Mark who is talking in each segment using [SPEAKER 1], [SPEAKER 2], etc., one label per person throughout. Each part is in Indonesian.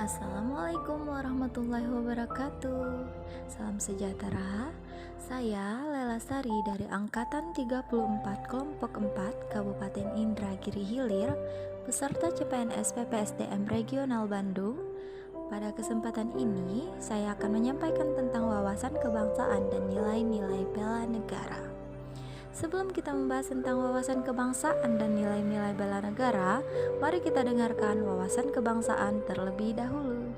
[SPEAKER 1] Assalamualaikum warahmatullahi wabarakatuh. Salam sejahtera. Saya Lela Sari dari Angkatan 34 Kelompok 4 Kabupaten Indragiri Hilir, peserta CPNS PPSDM Regional Bandung. Pada kesempatan ini, saya akan menyampaikan tentang wawasan kebangsaan dan nilai-nilai bela negara. Sebelum kita membahas tentang wawasan kebangsaan dan nilai-nilai bela negara, mari kita dengarkan wawasan kebangsaan terlebih dahulu.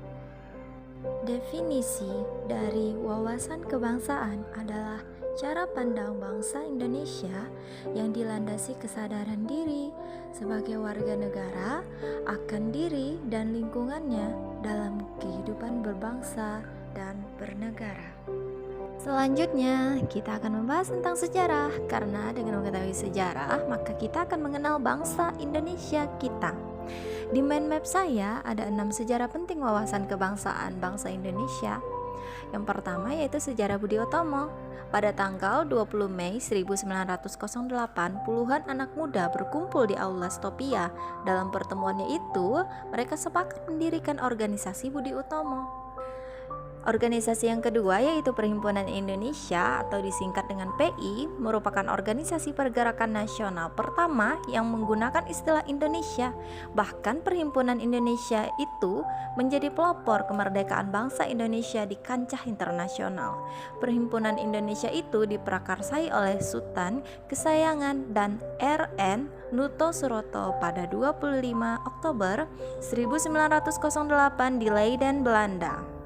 [SPEAKER 1] Definisi dari wawasan kebangsaan adalah cara pandang bangsa Indonesia yang dilandasi kesadaran diri sebagai warga negara akan diri dan lingkungannya dalam kehidupan berbangsa dan bernegara. Selanjutnya, kita akan membahas tentang sejarah, karena dengan mengetahui sejarah, maka kita akan mengenal bangsa Indonesia kita. Di mind map saya ada 6 sejarah penting wawasan kebangsaan bangsa Indonesia. Yang pertama yaitu sejarah Budi Utomo. Pada tanggal 20 Mei 1908, puluhan anak muda berkumpul di Aula Stopia. Dalam pertemuannya itu, mereka sepakat mendirikan organisasi Budi Utomo. Organisasi yang kedua yaitu Perhimpunan Indonesia atau disingkat dengan PI, merupakan organisasi pergerakan nasional pertama yang menggunakan istilah Indonesia. Bahkan Perhimpunan Indonesia itu menjadi pelopor kemerdekaan bangsa Indonesia di kancah internasional. Perhimpunan Indonesia itu diprakarsai oleh Sultan kesayangan dan RN Nuto Suroto pada 25 Oktober 1908 di Leiden, Belanda.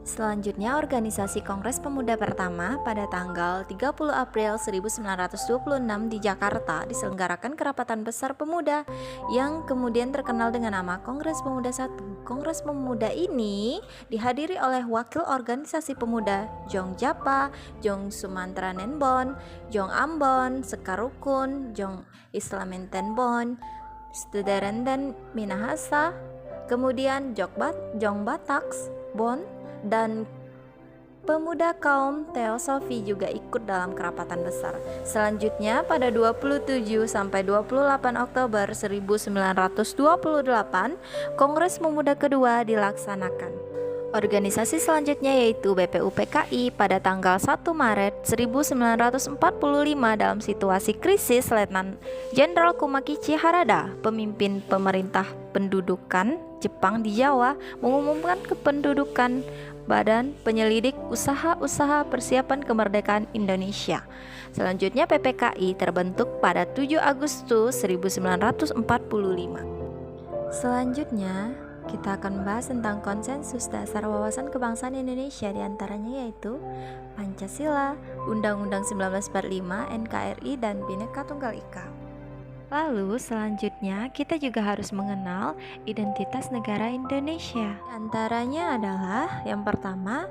[SPEAKER 1] Selanjutnya, organisasi Kongres Pemuda pertama pada tanggal 30 April 1926 di Jakarta diselenggarakan kerapatan besar pemuda yang kemudian terkenal dengan nama Kongres Pemuda I. Kongres Pemuda ini dihadiri oleh wakil organisasi pemuda Jong Japa, Jong Sumantranenbon, Jong Ambon, Sekarukun, Jong Islamintenbon, Studeren dan Minahasa, kemudian Jong Bataks, Bon, dan pemuda kaum Teosofi juga ikut dalam kerapatan besar. Selanjutnya pada 27 sampai 28 Oktober 1928, Kongres Pemuda kedua dilaksanakan. Organisasi selanjutnya yaitu BPUPKI pada tanggal 1 Maret 1945 dalam situasi krisis Letnan Jenderal Kumakichi Harada, pemimpin pemerintah pendudukan Jepang di Jawa, mengumumkan kependudukan Badan Penyelidik Usaha-Usaha Persiapan Kemerdekaan Indonesia. Selanjutnya PPKI terbentuk pada 7 Agustus 1945. Selanjutnya kita akan membahas tentang konsensus dasar wawasan kebangsaan Indonesia, diantaranya yaitu Pancasila, Undang-Undang 1945, NKRI, dan Bhinneka Tunggal Ika. Lalu selanjutnya kita juga harus mengenal identitas negara Indonesia. Antaranya adalah yang pertama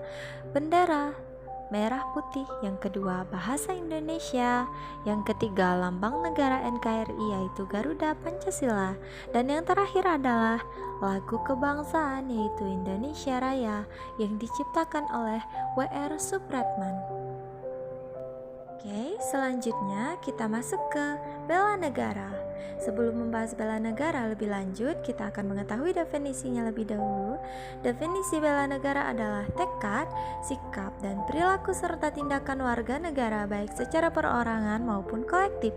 [SPEAKER 1] bendera merah putih, yang kedua bahasa Indonesia, yang ketiga lambang negara NKRI yaitu Garuda Pancasila, dan yang terakhir adalah lagu kebangsaan yaitu Indonesia Raya yang diciptakan oleh W.R. Supratman. Oke, selanjutnya kita masuk ke bela negara. Sebelum membahas bela negara lebih lanjut, kita akan mengetahui definisinya lebih dahulu. Definisi bela negara adalah tekad, sikap, dan perilaku serta tindakan warga negara baik secara perorangan maupun kolektif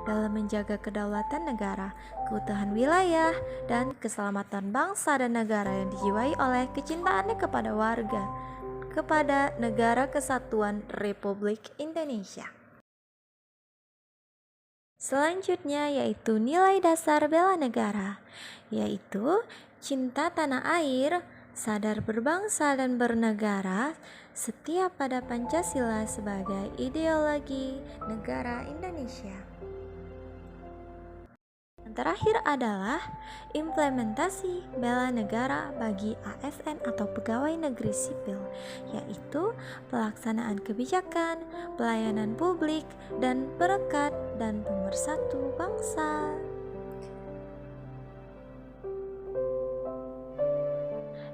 [SPEAKER 1] dalam menjaga kedaulatan negara, keutuhan wilayah, dan keselamatan bangsa dan negara yang dijiwai oleh kecintaannya kepada warga, kepada Negara Kesatuan Republik Indonesia. Selanjutnya yaitu nilai dasar bela negara, yaitu cinta tanah air, sadar berbangsa dan bernegara, setia pada Pancasila sebagai ideologi negara Indonesia. Yang terakhir adalah implementasi bela negara bagi ASN atau pegawai negeri sipil, yaitu pelaksanaan kebijakan, pelayanan publik, dan perekat dan pemersatu bangsa.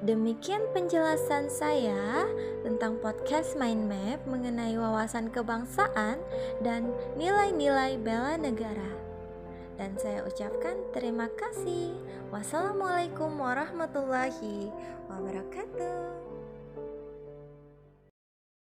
[SPEAKER 1] Demikian penjelasan saya tentang podcast Mind Map mengenai wawasan kebangsaan dan nilai-nilai bela negara. Dan saya ucapkan terima kasih. Wassalamualaikum warahmatullahi wabarakatuh.